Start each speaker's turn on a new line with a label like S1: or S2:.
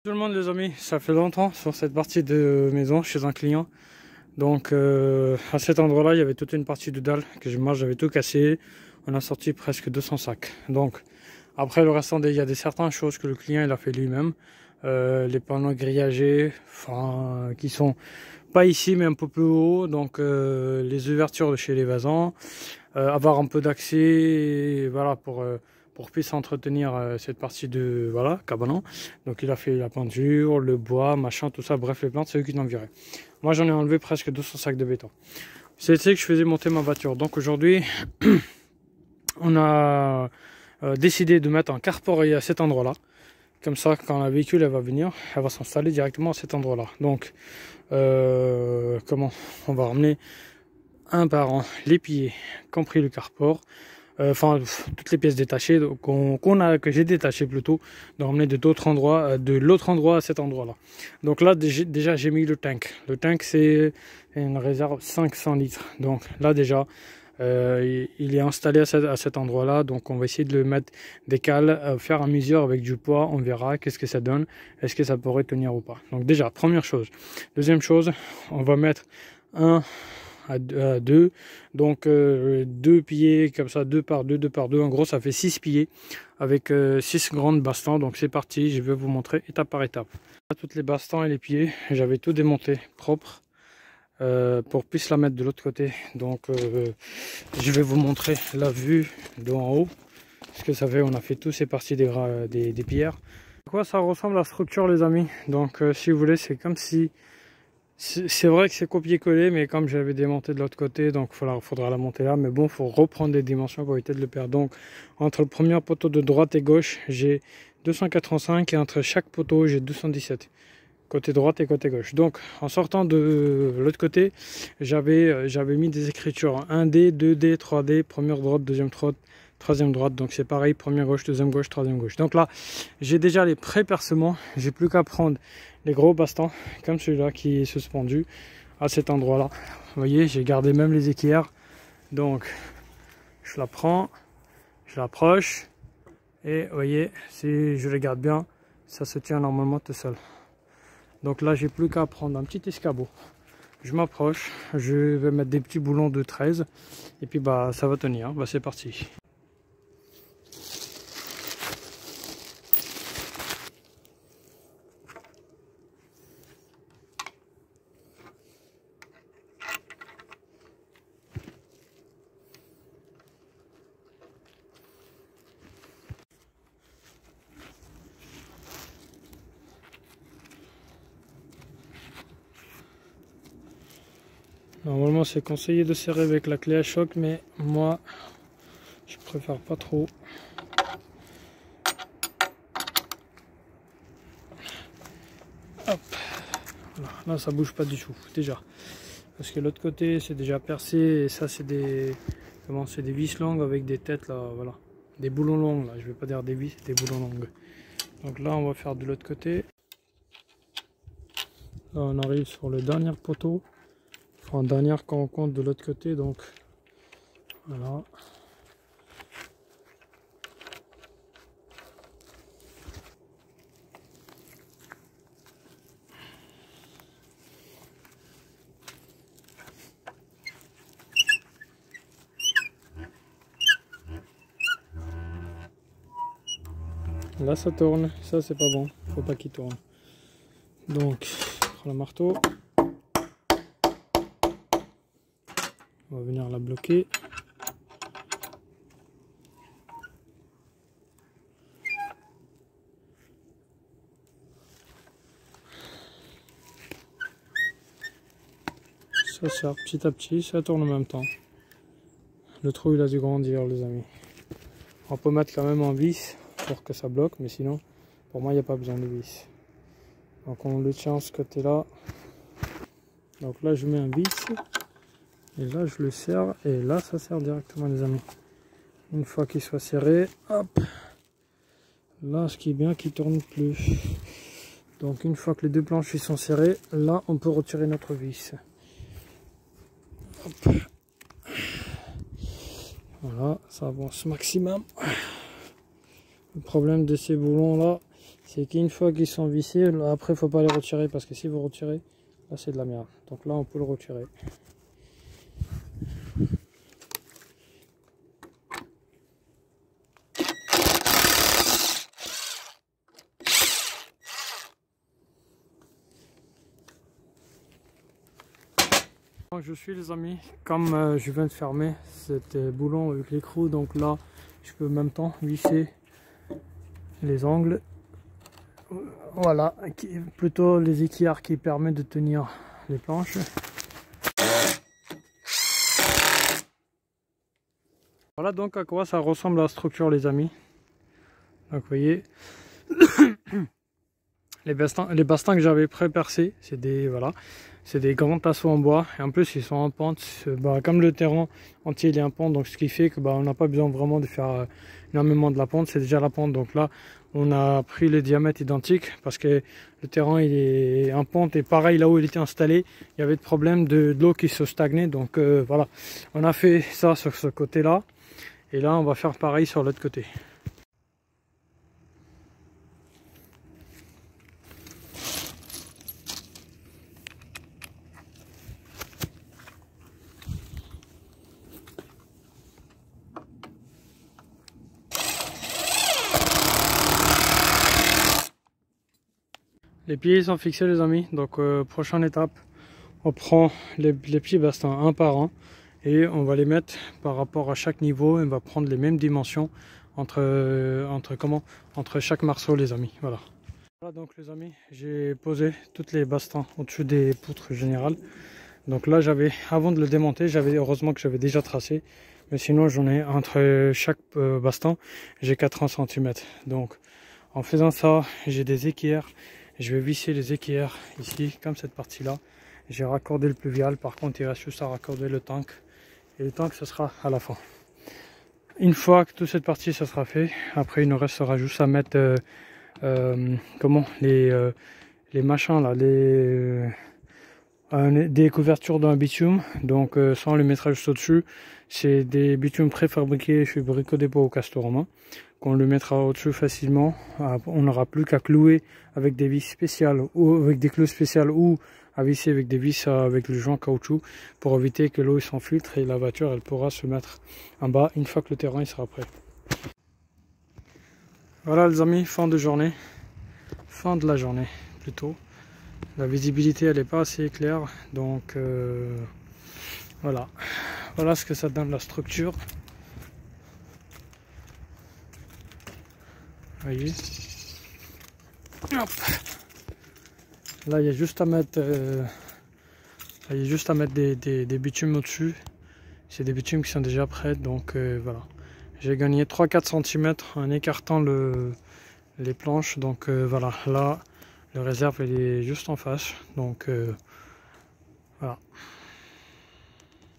S1: Tout le monde les amis, ça fait longtemps sur cette partie de maison chez un client. Donc à cet endroit là il y avait toute une partie de dalle que moi j'avais tout cassé. On a sorti presque 200 sacs. Donc après le restant il y a certaines choses que le client il a fait lui-même. Les panneaux grillagés, qui sont pas ici mais un peu plus haut. Donc les ouvertures de chez les Vazans, avoir un peu d'accès, voilà, pour puisse entretenir cette partie de cabanon. Donc il a fait la peinture, le bois, machin, tout ça, bref les plantes c'est eux qui l'ont viré. Moi j'en ai enlevé presque 200 sacs de béton. C'était que je faisais monter ma voiture. Donc aujourd'hui on a décidé de mettre un carport à cet endroit là. Comme ça quand la véhicule elle va venir, elle va s'installer directement à cet endroit là. Donc comment on va ramener un par un les pieds, compris le carport. Toutes les pièces détachées que j'ai détachées plutôt, d'emmener de d'autres endroits, de l'autre endroit à cet endroit là. Donc là déjà j'ai mis le tank. Le tank c'est une réserve 500 litres. Donc là déjà il est installé à cet endroit là. Donc on va essayer de le mettre des cales, faire un mesure avec du poids, on verra qu'est-ce que ça donne, est-ce que ça pourrait tenir ou pas. Donc déjà première chose. Deuxième chose, on va mettre un à deux, donc deux pieds comme ça, deux par deux, en gros ça fait 6 pieds avec 6 grandes bastons. Donc c'est parti, je vais vous montrer étape par étape. Toutes les bastons et les pieds j'avais tout démonté propre pour puisse la mettre de l'autre côté. Donc je vais vous montrer la vue d'en haut, ce que ça fait. On a fait tous ces parties des pierres. À quoi ça ressemble la structure les amis. Donc si vous voulez c'est comme si c'est vrai que c'est copier-coller, mais comme j'avais démonté de l'autre côté, donc il faudra la monter là. Mais bon, il faut reprendre des dimensions pour éviter de le perdre. Donc, entre le premier poteau de droite et gauche, j'ai 285 et entre chaque poteau, j'ai 217. Côté droite et côté gauche. Donc, en sortant de l'autre côté, j'avais mis des écritures 1D, 2D, 3D, première droite, deuxième droite, troisième droite. Donc, c'est pareil, première gauche, deuxième gauche, troisième gauche. Donc là, j'ai déjà les pré-percements. J'ai plus qu'à prendre les gros bastons comme celui-là qui est suspendu à cet endroit là. Vous voyez, j'ai gardé même les équerres. Donc je la prends, je l'approche et vous voyez, si je le garde bien, ça se tient normalement tout seul. Donc là j'ai plus qu'à prendre un petit escabeau, je m'approche, je vais mettre des petits boulons de 13 et puis ça va tenir. C'est parti. Normalement c'est conseillé de serrer avec la clé à choc, mais moi je préfère pas trop. Hop. Voilà. Là ça bouge pas du tout déjà, parce que l'autre côté c'est déjà percé et ça c'est des vis longues avec des têtes là, voilà, des boulons longs là, je vais pas dire des vis, des boulons longs. Donc là on va faire de l'autre côté. Là on arrive sur le dernier poteau. Enfin, dernière quand on compte de l'autre côté, donc voilà. Là ça tourne, ça c'est pas bon, faut pas qu'il tourne. Donc je prends le marteau. On va venir la bloquer. Ça sert petit à petit, ça tourne en même temps. Le trou il a dû grandir les amis. On peut mettre quand même en vis pour que ça bloque, mais sinon pour moi il n'y a pas besoin de vis. Donc on le tient ce côté là. Donc là je mets un vis. Et là je le serre et là ça sert directement les amis. Une fois qu'il soit serré, hop. Là ce qui est bien qu'il tourne plus. Donc une fois que les deux planches sont serrées, là on peut retirer notre vis. Hop. Voilà, ça avance maximum. Le problème de ces boulons là, c'est qu'une fois qu'ils sont vissés, là, après il faut pas les retirer parce que si vous retirez, là c'est de la merde. Donc là on peut le retirer. Je suis les amis, comme je viens de fermer cet boulon avec l'écrou, donc là je peux en même temps visser les angles, voilà, plutôt les équerres qui permettent de tenir les planches. Voilà donc à quoi ça ressemble la structure les amis. Donc vous voyez les bastons que j'avais pré-percés, c'est des voilà, c'est des grands tasseaux en bois et en plus ils sont en pente, comme le terrain entier il est en pente, donc ce qui fait que on n'a pas besoin vraiment de faire énormément de la pente, c'est déjà la pente. Donc là on a pris les diamètres identiques parce que le terrain il est en pente et pareil là où il était installé il y avait de problème de l'eau qui se stagnait, donc voilà, on a fait ça sur ce côté là et là on va faire pareil sur l'autre côté. Les pieds sont fixés les amis, donc prochaine étape, on prend les petits bastons un par un et on va les mettre par rapport à chaque niveau et on va prendre les mêmes dimensions entre chaque marceau les amis. Voilà. Voilà donc les amis, j'ai posé toutes les bastons au-dessus des poutres générales. Donc là avant de le démonter, heureusement que j'avais déjà tracé, mais sinon j'en ai entre chaque baston, j'ai 80 cm. Donc en faisant ça, j'ai des équerres. Je vais visser les équerres ici, comme cette partie-là. J'ai raccordé le pluvial, par contre il reste juste à raccorder le tank. Et le tank, ce sera à la fin. Une fois que toute cette partie, ça sera fait, après il nous restera juste à mettre les machins là, des couvertures d'un bitume. Donc ça on les mettra juste au-dessus. C'est des bitumes préfabriqués chez Brico Dépôt au Castorama. On le mettra au-dessus facilement. On n'aura plus qu'à clouer avec des vis spéciales ou avec des clous spéciales ou à visser avec des vis avec le joint caoutchouc pour éviter que l'eau s'infiltre et la voiture elle pourra se mettre en bas une fois que le terrain il sera prêt. Voilà les amis, fin de journée, fin de la journée plutôt. La visibilité elle n'est pas assez claire, donc voilà ce que ça donne la structure. Voyez. Hop. Là il y a juste à mettre des bitumes au-dessus. C'est des bitumes qui sont déjà prêts, donc voilà. J'ai gagné 3-4 cm en écartant les planches, donc voilà, là le réserve elle est juste en face, donc voilà.